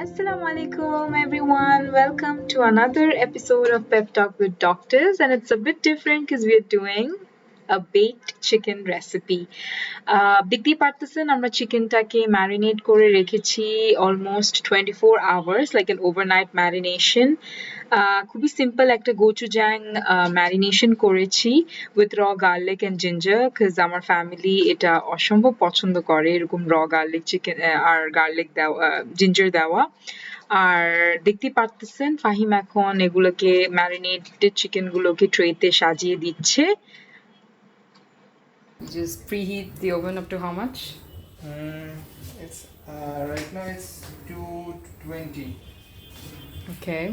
Assalamu alaikum, everyone. Welcome to another episode of Pep Talk with Doctors, and it's a bit different because we are doing a baked chicken recipe. দেখতেই পারতেছেন আমরা চিকেনটাকে marinate করে রেখেছি almost 24 hours, like an overnight marination. খুবই simple একটা gochujang marination করেছি with র গার্লিক অ্যান্ড জিঞ্জার বিকজ আমার ফ্যামিলি এটা অসম্ভব পছন্দ করে এরকম র গার্লিক চিকেন আর গার্লিক দেওয়া জিঞ্জার দেওয়া। আর দেখতেই পারতেছেন ফাহিম এখন এগুলোকে ম্যারিনেটেড চিকেনগুলোকে ট্রেতে সাজিয়ে দিচ্ছে। Just preheat the oven up to how much? It's right now it's 220. Okay,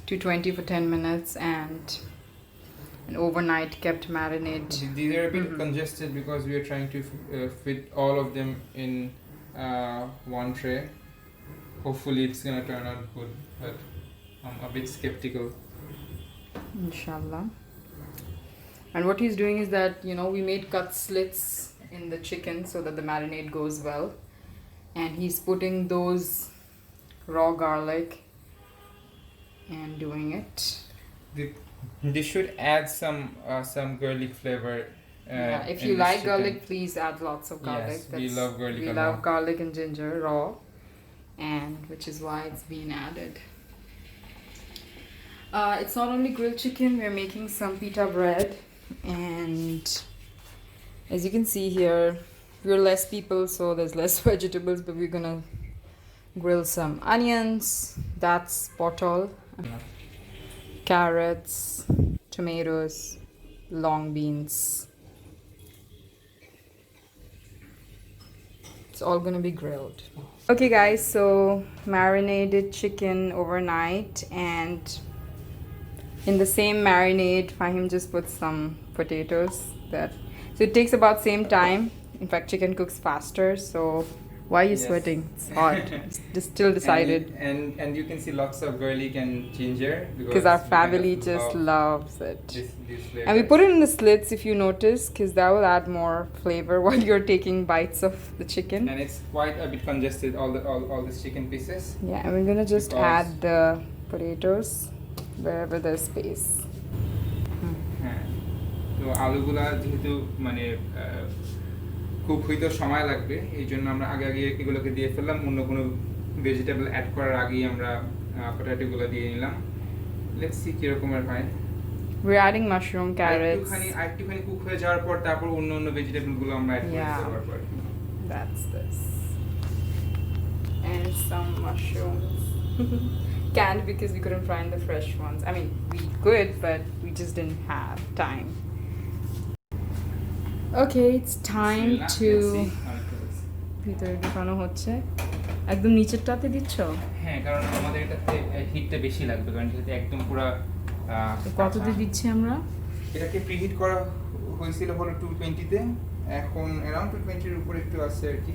220 for 10 minutes and an overnight kept marinade. These are a bit congested because we are trying to fit all of them in one tray. Hopefully it's gonna turn out good, but I'm a bit skeptical. Inshallah. And what he's doing is that, we made cut slits in the chicken so that the marinade goes well. And he's putting those raw garlic and doing it. This should add some garlic flavor. Yeah, if you like garlic, please add lots of garlic. Yes, we love garlic. We love garlic and ginger raw, and which is why it's being added. It's not only grilled chicken, we're making some pita bread, and as you can see here, we're less people, so there's less vegetables, but we're gonna grill some onions, that's potol, carrots, tomatoes, long beans. It's all gonna be grilled. Okay guys, so marinated chicken overnight, and in the same marinade Fahim just put some potatoes. So it takes about same time. In fact, chicken cooks faster. So why are you sweating? It's hot. Just still decided. And you can see lots of garlic and ginger Because our family just loves it. This flavor. And we put it in the slits, if you notice, because that will add more flavor while you're taking bites of the chicken. And it's quite a bit congested, all these chicken pieces. Yeah, and we're gonna just add the potatoes wherever there's space. হ্যাঁ, তো আলুগুলা যেহেতু মানে cook হইতে সময় লাগবে, এই জন্য আমরা আগে এগুলোকে দিয়ে ফেললাম। অন্য কোনো ভেজিটেবল অ্যাড করার আগেই আমরা পটেটোগুলো দিয়ে নিলাম। লেটস সি কিরকমের হয়। We're adding mushroom, carrots. একটুখানি কুক হয়ে যাওয়ার পর তারপর অন্য ভেজিটেবলগুলো আমরা অ্যাড করে দেওয়ার পর। That's this. And some mushrooms. Canned because we couldn't find the fresh ones. I mean, we could, but we just didn't have time. Okay, it's time to ভিতরে ঢোকানো হচ্ছে। একদম নিচেরটাতে দিচ্ছ? হ্যাঁ, কারণ আমাদের এটাতে হিটটা বেশি লাগবে, কারণ যেহেতু একদম পুরো কততে দিচ্ছি আমরা? এটাকে প্রিহিট করা হয়েছিল হলো 220 তে, এখন अराउंड 220 এর উপরে একটু আছে আর কি।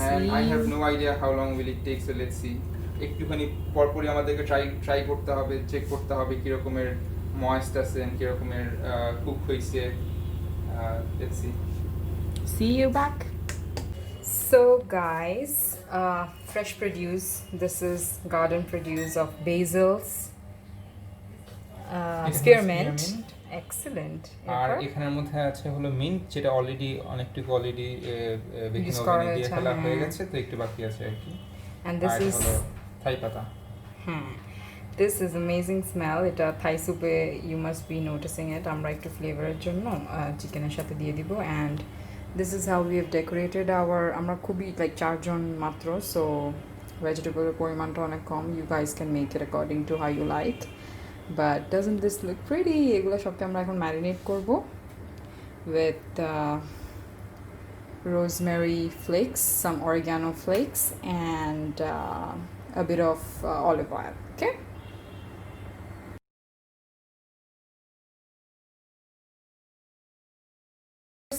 And I have no idea how long will it take, so let's see. একটুখানি পরপরই আমাদেরকে ট্রাই করতে হবে, চেক করতে হবে কি রকমের ময়েস্ট আছে, কি রকমের কুক হইছে। Let's see. See you back. So guys, fresh produce. This is garden produce of basils. Spearmint. Excellent. আর এখানের মধ্যে আছে হলো মিন্ট, যেটা অনেকটুকু অলরেডি বেকিং ওভেনে দিয়ে ফেলা হয়ে গেছে, তো একটু বাকি আছে আর কি। And this is থাই পাতা। This is amazing smell. এটা থাই সুপে you must be noticing it. আমরা একটু ফ্লেভারের জন্য চিকেনের সাথে দিয়ে দিব। And this is how we have decorated our, আমরা খুবই like 4 জন মাত্র, so vegetable পরিমাণটা অনেক কম. You guys can make it according to how you like. But doesn't this look pretty? এগুলো সবকে আমরা এখন ম্যারিনেট করব with rosemary flakes, some oregano flakes, and a bit of olive oil. Okay.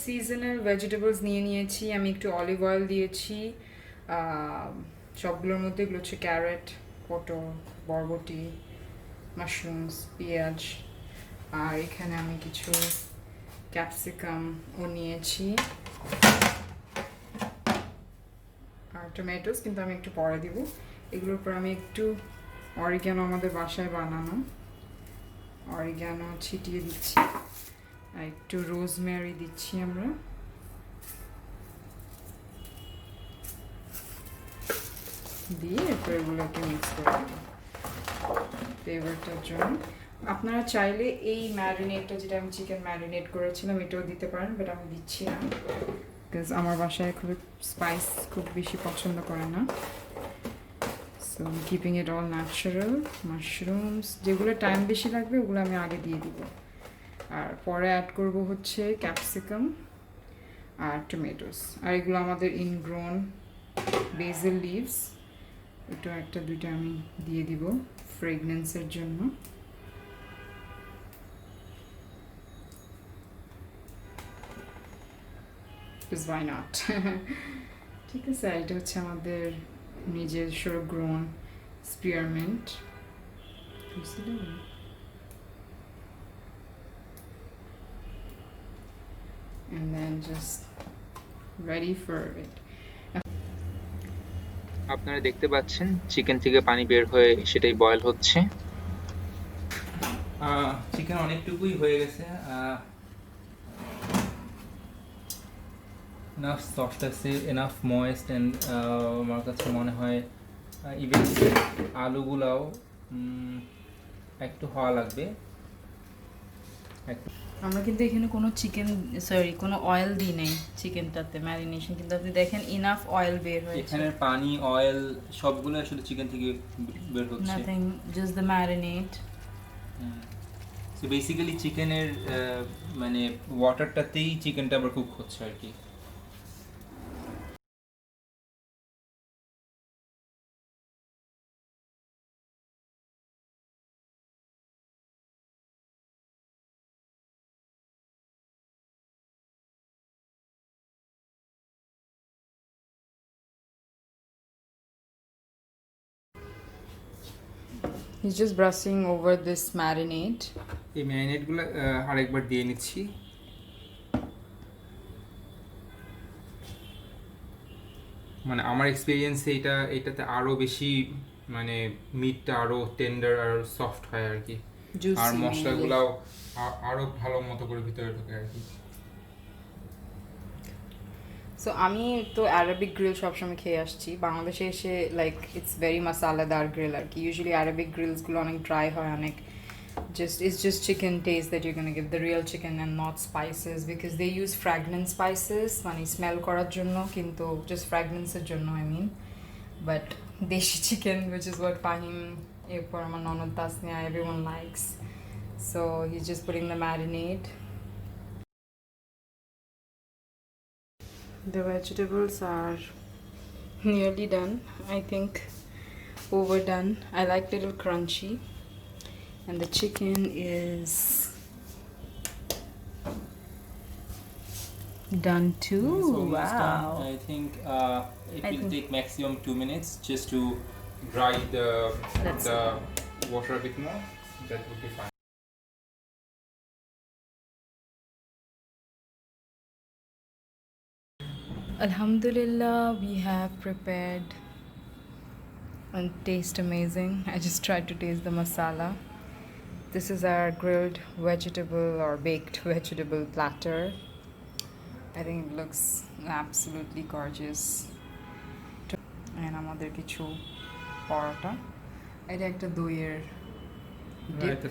Seasonal vegetables নিয়ে নিয়েছি, আমি একটু olive oil দিয়েছি। সবগুলোর মধ্যে এগুলো হচ্ছে ক্যারেট, পটল, বরবটি, মাশরুমস, পেঁয়াজ, আর এখানে আমি কিছু ক্যাপসিকাম ও নিয়েছি। আর টমেটোস, কিন্তু আমি একটু পরে দিব। এগুলোর উপর আমি একটু অরিগ্যানো, আমাদের বাসায় বানানো অরিগ্যানো ছিটিয়ে দিচ্ছি, আর একটু রোজমেরি দিচ্ছি আমরা। দিয়ে এরপর এগুলোকে মিক্স করে দেবো ফ্লেভারটার জন্য। আপনারা চাইলে এই ম্যারিনেটটা, যেটা আমি চিকেন ম্যারিনেট করেছিলাম, এটাও দিতে পারেন, বাট আমি দিচ্ছি না, বিকজ আমার বাসায় খুব স্পাইস খুব বেশি পছন্দ করে না। So keeping it all natural. Mushrooms যেগুলো টাইম বেশি লাগবে ওগুলো আমি আগে দিয়ে দিব, আর পরে অ্যাড করব হচ্ছে ক্যাপসিকাম আর টমেটোস। আর এগুলো আমাদের ইনগ্রোন বেসিল লিভস, এটা একটা দুইটা আমি দিয়ে দিব ফ্রেগনেন্সের জন্য। Why not? ঠিক আছে, এটা হচ্ছে আমাদের নিজস্ব grown স্পিয়ারমেন্ট। And then just ready for it. আপনারা দেখতে পাচ্ছেন চিকেন থেকে পানি বের হয়ে সেটাই বয়েল হচ্ছে। চিকেন অনেকটুকুই হয়ে গেছে, এনাফ সফট আছে, এনাফ ময়েস্ট, অ্যান্ড আমার কাছে মনে হয় ইভেন আলুগুলাও একটু হওয়া লাগবে। আমরা কিন্তু এখানে কোনো কোনো অয়েল দিই নেই চিকেনটাতে ম্যারিনেশন, কিন্তু আপনি দেখেন ইনাফ অয়েল বের হয়েছে। এখানে পানি, অয়েল সবগুলো আসলে চিকেন থেকে বের হচ্ছে। Nothing, just the marinate. So basically চিকেনের মানে ওয়াটারটাতেই চিকেনটা আবার কুক হচ্ছে আর কি। He's just brushing over this marinade. এই ম্যারিনেটগুলো আরেকবার দিয়ে নিচ্ছি। মানে আমার এক্সপিরিয়েন্সে এটাতে আরো বেশি মানে মিটটা আরো টেন্ডার আর সফট হয় আর কি, আর মশলাগুলাও আরো ভালো মতো করে ভিতরে ঢোকে আর কি। সো আমি তো অ্যারাবিক গ্রিল সবসময় খেয়ে আসছি, বাংলাদেশে এসে লাইক ইটস ভেরি মশালাদার গ্রিল আর কি। ইউজুয়ালি অ্যারাবিক গ্রিলসগুলো অনেক ড্রাই হয়, অনেক it's just chicken taste that you're gonna give, the real chicken, and not spices, because they use fragrant spices মানে স্মেল করার জন্য, কিন্তু just fragrance এর জন্য I mean. But দেশি chicken, which is what Fahim, এরপর আমার ননদ Tasnia, everyone likes. So he's just putting the marinade. The vegetables are nearly done, I think overdone. I like little crunchy. And the chicken is done too. Wow. Done. I think it will take maximum 2 minutes just to dry the water a bit more. That would be fine. Alhamdulillah, we have prepared and taste amazing. I just tried to taste the masala. This is our grilled vegetable or baked vegetable platter. I think it looks absolutely gorgeous. And আমাদের কিছু পরোটা, এটা একটা দইয়ের Right,